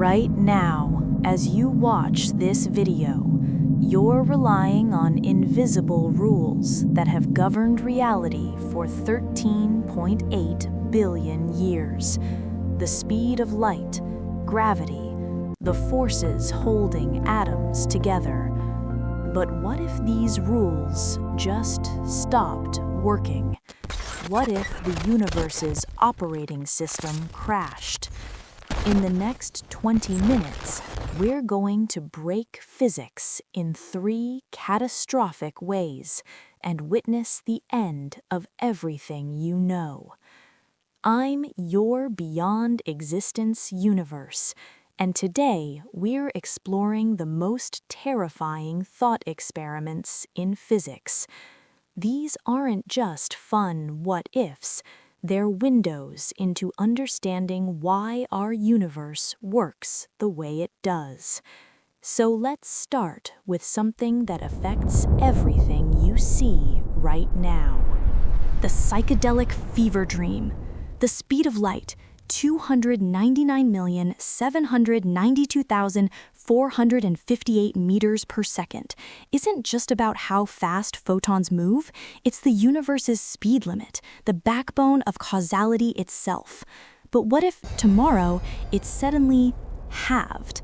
Right now, as you watch this video, you're relying on invisible rules that have governed reality for 13.8 billion years. The speed of light, gravity, the forces holding atoms together. But what if these rules just stopped working? What if the universe's operating system crashed? In the next 20 minutes, we're going to break physics in 3 catastrophic ways and witness the end of everything you know. I'm your beyond existence universe, and today we're exploring the most terrifying thought experiments in physics. These aren't just fun what-ifs. They're windows into understanding why our universe works the way it does. So let's start with something that affects everything you see right now. The psychedelic fever dream. The speed of light, 299,792,458 meters per second, isn't just about how fast photons move, it's the universe's speed limit, the backbone of causality itself. But what if tomorrow it's suddenly halved?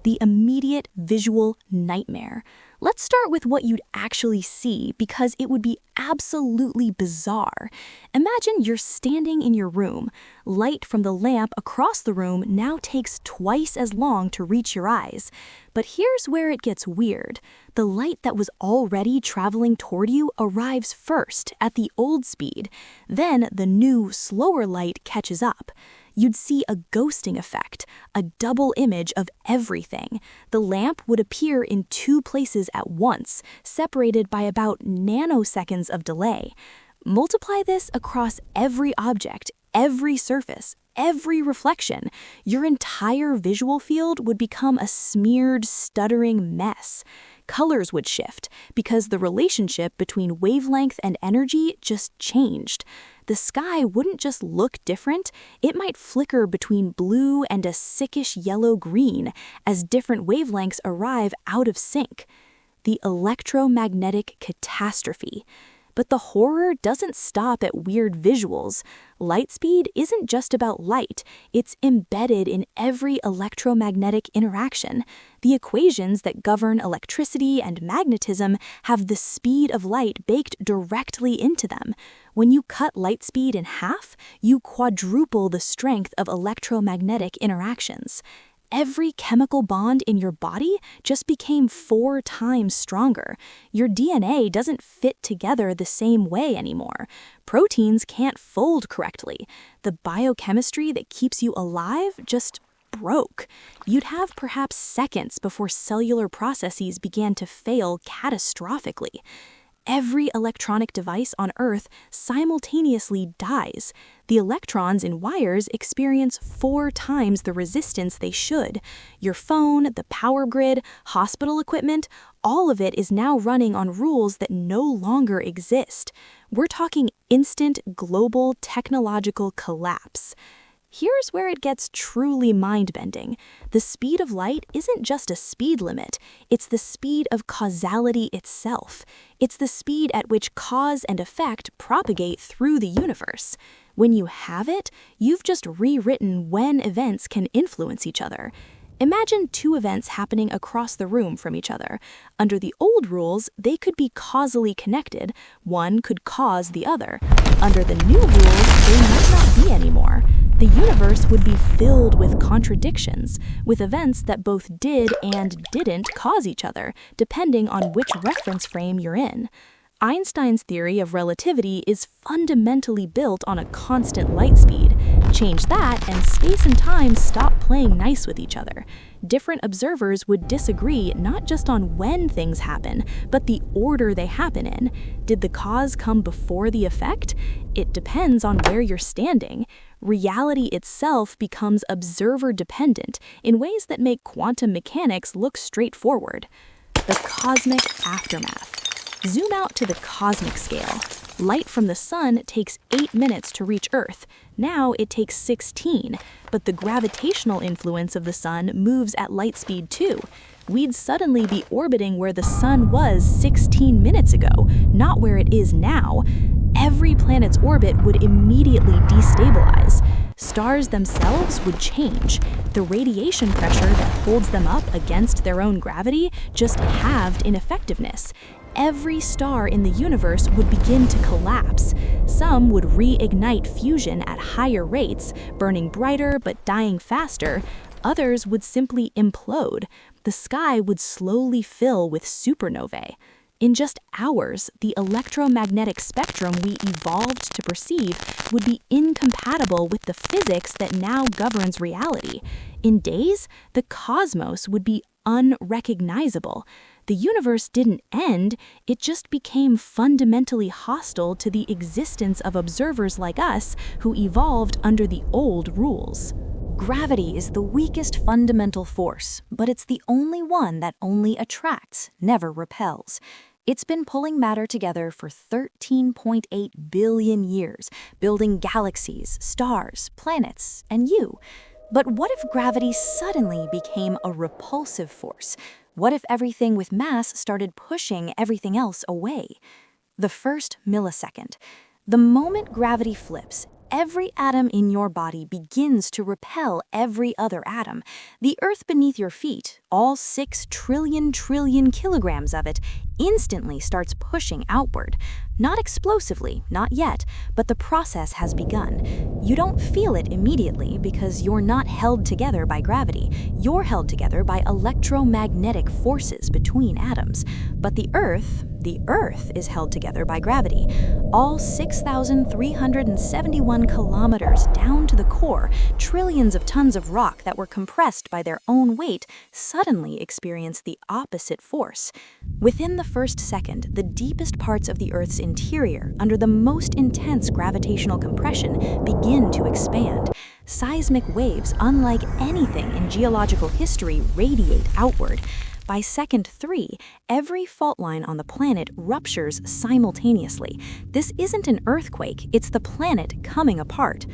The immediate visual nightmare. Let's start with what you'd actually see, because it would be absolutely bizarre. Imagine you're standing in your room. Light from the lamp across the room now takes twice as long to reach your eyes. But here's where it gets weird. The light that was already traveling toward you arrives first at the old speed. Then the new, slower light catches up. You'd see a ghosting effect, a double image of everything. The lamp would appear in 2 places at once, separated by about nanoseconds of delay. Multiply this across every object, every surface, every reflection. Your entire visual field would become a smeared, stuttering mess. Colors would shift because the relationship between wavelength and energy just changed. The sky wouldn't just look different, it might flicker between blue and a sickish yellow-green as different wavelengths arrive out of sync. The electromagnetic catastrophe. But the horror doesn't stop at weird visuals. Light speed isn't just about light, it's embedded in every electromagnetic interaction. The equations that govern electricity and magnetism have the speed of light baked directly into them. When you cut light speed in half, you quadruple the strength of electromagnetic interactions. Every chemical bond in your body just became 4 times stronger. Your DNA doesn't fit together the same way anymore. Proteins can't fold correctly. The biochemistry that keeps you alive just broke. You'd have perhaps seconds before cellular processes began to fail catastrophically. Every electronic device on Earth simultaneously dies. The electrons in wires experience 4 times the resistance they should. Your phone, the power grid, hospital equipment, all of it is now running on rules that no longer exist. We're talking instant global technological collapse. Here's where it gets truly mind-bending. The speed of light isn't just a speed limit, it's the speed of causality itself. It's the speed at which cause and effect propagate through the universe. When you have it, you've just rewritten when events can influence each other. Imagine 2 events happening across the room from each other. Under the old rules, they could be causally connected. One could cause the other. Under the new rules, they might not be anymore. The universe would be filled with contradictions, with events that both did and didn't cause each other, depending on which reference frame you're in. Einstein's theory of relativity is fundamentally built on a constant light speed. Change that, and space and time stop playing nice with each other. Different observers would disagree not just on when things happen, but the order they happen in. Did the cause come before the effect? It depends on where you're standing. Reality itself becomes observer-dependent in ways that make quantum mechanics look straightforward. The cosmic aftermath. Zoom out to the cosmic scale. Light from the sun takes 8 minutes to reach Earth. Now it takes 16, but the gravitational influence of the sun moves at light speed too. We'd suddenly be orbiting where the sun was 16 minutes ago, not where it is now. Every planet's orbit would immediately destabilize. Stars themselves would change. The radiation pressure that holds them up against their own gravity just halved in effectiveness. Every star in the universe would begin to collapse. Some would reignite fusion at higher rates, burning brighter but dying faster. Others would simply implode. The sky would slowly fill with supernovae. In just hours, the electromagnetic spectrum we evolved to perceive would be incompatible with the physics that now governs reality. In days, the cosmos would be unrecognizable. The universe didn't end, it just became fundamentally hostile to the existence of observers like us who evolved under the old rules. Gravity is the weakest fundamental force, but it's the only one that only attracts, never repels. It's been pulling matter together for 13.8 billion years, building galaxies, stars, planets, and you. But what if gravity suddenly became a repulsive force? What if everything with mass started pushing everything else away? The first millisecond. The moment gravity flips, every atom in your body begins to repel every other atom. The earth beneath your feet, all 6 trillion kilograms of it, instantly starts pushing outward. Not explosively, not yet, but the process has begun. You don't feel it immediately because you're not held together by gravity. You're held together by electromagnetic forces between atoms. But the Earth is held together by gravity. All 6,371 kilometers down to the core, trillions of tons of rock that were compressed by their own weight suddenly experience the opposite force. Within the first second, the deepest parts of the Earth's interior, under the most intense gravitational compression, begin to expand. Seismic waves, unlike anything in geological history, radiate outward. By second 3, every fault line on the planet ruptures simultaneously. This isn't an earthquake, it's the planet coming apart.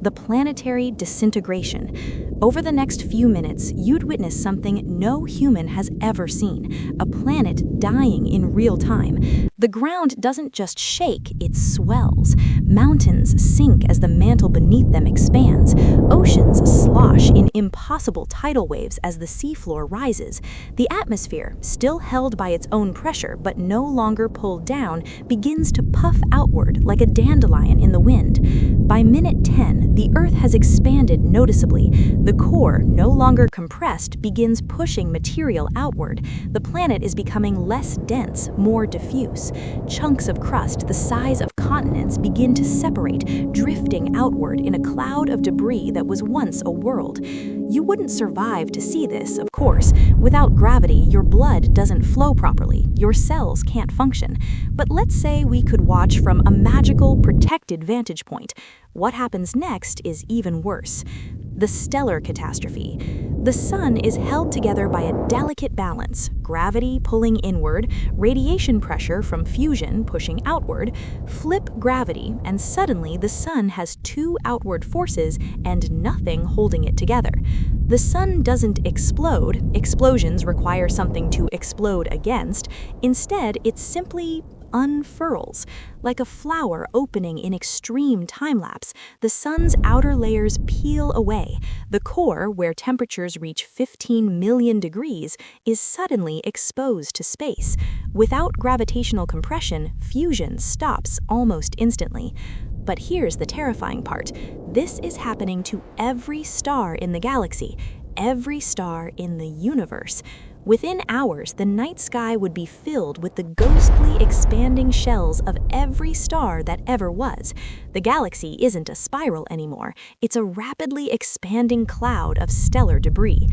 The planetary disintegration. Over the next few minutes, you'd witness something no human has ever seen, a planet dying in real time. The ground doesn't just shake, it swells. Mountains sink as the mantle beneath them expands. Oceans slosh in impossible tidal waves as the seafloor rises. The atmosphere, still held by its own pressure but no longer pulled down, begins to puff outward like a dandelion in the wind. By minute 10, the Earth has expanded noticeably. The core, no longer compressed, begins pushing material outward. The planet is becoming less dense, more diffuse. Chunks of crust the size of continents begin to separate, drifting outward in a cloud of debris that was once a world. You wouldn't survive to see this, of course. Without gravity, your blood doesn't flow properly. Your cells can't function. But let's say we could watch from a magical, protected vantage point. What happens next is even worse. The stellar catastrophe. The sun is held together by a delicate balance, gravity pulling inward, radiation pressure from fusion pushing outward. Flip gravity, and suddenly the sun has 2 outward forces and nothing holding it together. The sun doesn't explode. Explosions require something to explode against. Instead, it simply unfurls. Like a flower opening in extreme time-lapse, the sun's outer layers peel away. The core, where temperatures reach 15 million degrees, is suddenly exposed to space. Without gravitational compression, fusion stops almost instantly. But here's the terrifying part. This is happening to every star in the galaxy, every star in the universe. Within hours, the night sky would be filled with the ghostly expanding shells of every star that ever was. The galaxy isn't a spiral anymore. It's a rapidly expanding cloud of stellar debris.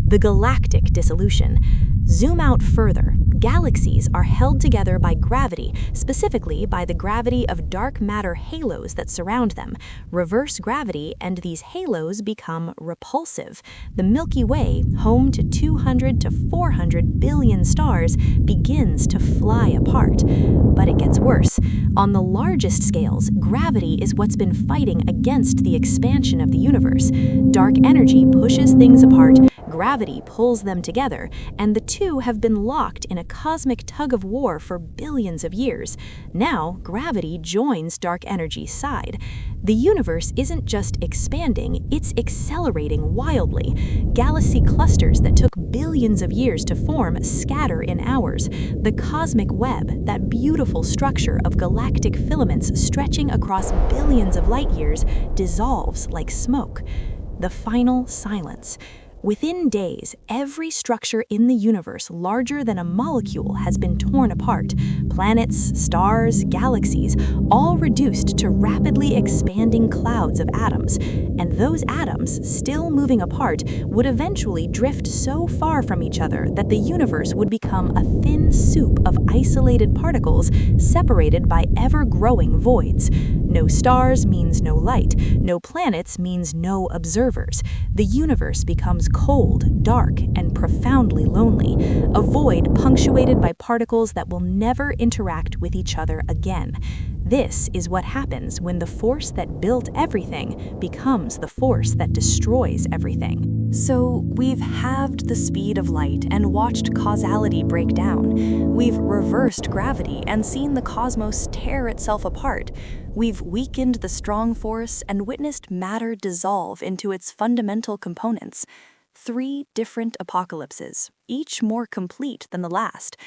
The galactic dissolution. Zoom out further. Galaxies are held together by gravity, specifically by the gravity of dark matter halos that surround them. Reverse gravity, and these halos become repulsive. The Milky Way, home to 200 to 400 billion stars, begins to fly apart. But it gets worse. On the largest scales, gravity is what's been fighting against the expansion of the universe. Dark energy pushes things apart, gravity pulls them together, and the two have been locked in a cosmic tug-of-war for billions of years. Now, gravity joins dark energy's side. The universe isn't just expanding, it's accelerating wildly. Galaxy clusters that took billions of years to form scatter in hours. The cosmic web, that beautiful structure of galactic filaments stretching across billions of light years, dissolves like smoke. The final silence. Within days, every structure in the universe larger than a molecule has been torn apart. Planets, stars, galaxies, all reduced to rapidly expanding clouds of atoms. And those atoms, still moving apart, would eventually drift so far from each other that the universe would become a thin soup of isolated particles separated by ever-growing voids. No stars means no light. No planets means no observers. The universe becomes cold, dark, and profoundly lonely, a void punctuated by particles that will never interact with each other again. This is what happens when the force that built everything becomes the force that destroys everything. So, we've halved the speed of light and watched causality break down. We've reversed gravity and seen the cosmos tear itself apart. We've weakened the strong force and witnessed matter dissolve into its fundamental components. 3 different apocalypses, each more complete than the last.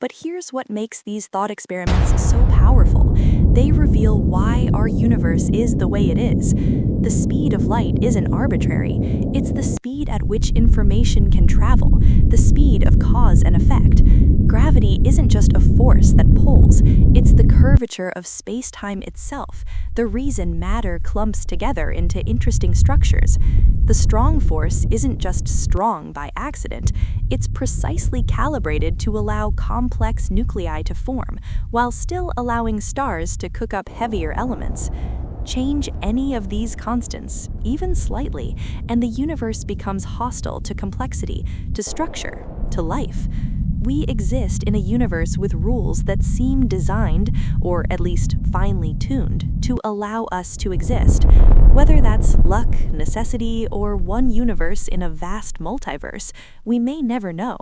But here's what makes these thought experiments so powerful. They reveal why our universe is the way it is. The speed of light isn't arbitrary. It's the speed at which information can travel, the speed of cause and effect. Gravity isn't just a force that pulls, it's the curvature of space-time itself, the reason matter clumps together into interesting structures. The strong force isn't just strong by accident, it's precisely calibrated to allow complex nuclei to form, while still allowing stars to cook up heavier elements. Change any of these constants, even slightly, and the universe becomes hostile to complexity, to structure, to life. We exist in a universe with rules that seem designed, or at least finely tuned, to allow us to exist. Whether that's luck, necessity, or one universe in a vast multiverse, we may never know.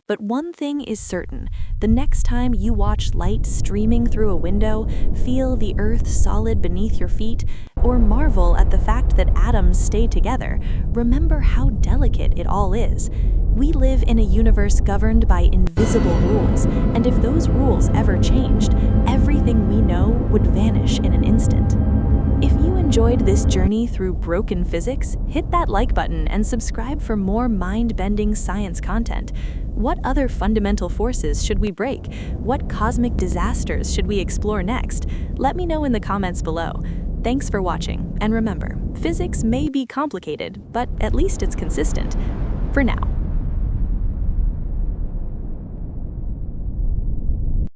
But one thing is certain, the next time you watch light streaming through a window, feel the earth solid beneath your feet, or marvel at the fact that atoms stay together, remember how delicate it all is. We live in a universe governed by invisible rules, and if those rules ever changed, everything we know would vanish in an instant. If you enjoyed this journey through broken physics, hit that like button and subscribe for more mind-bending science content. What other fundamental forces should we break? What cosmic disasters should we explore next? Let me know in the comments below. Thanks for watching, and remember, physics may be complicated, but at least it's consistent. For now.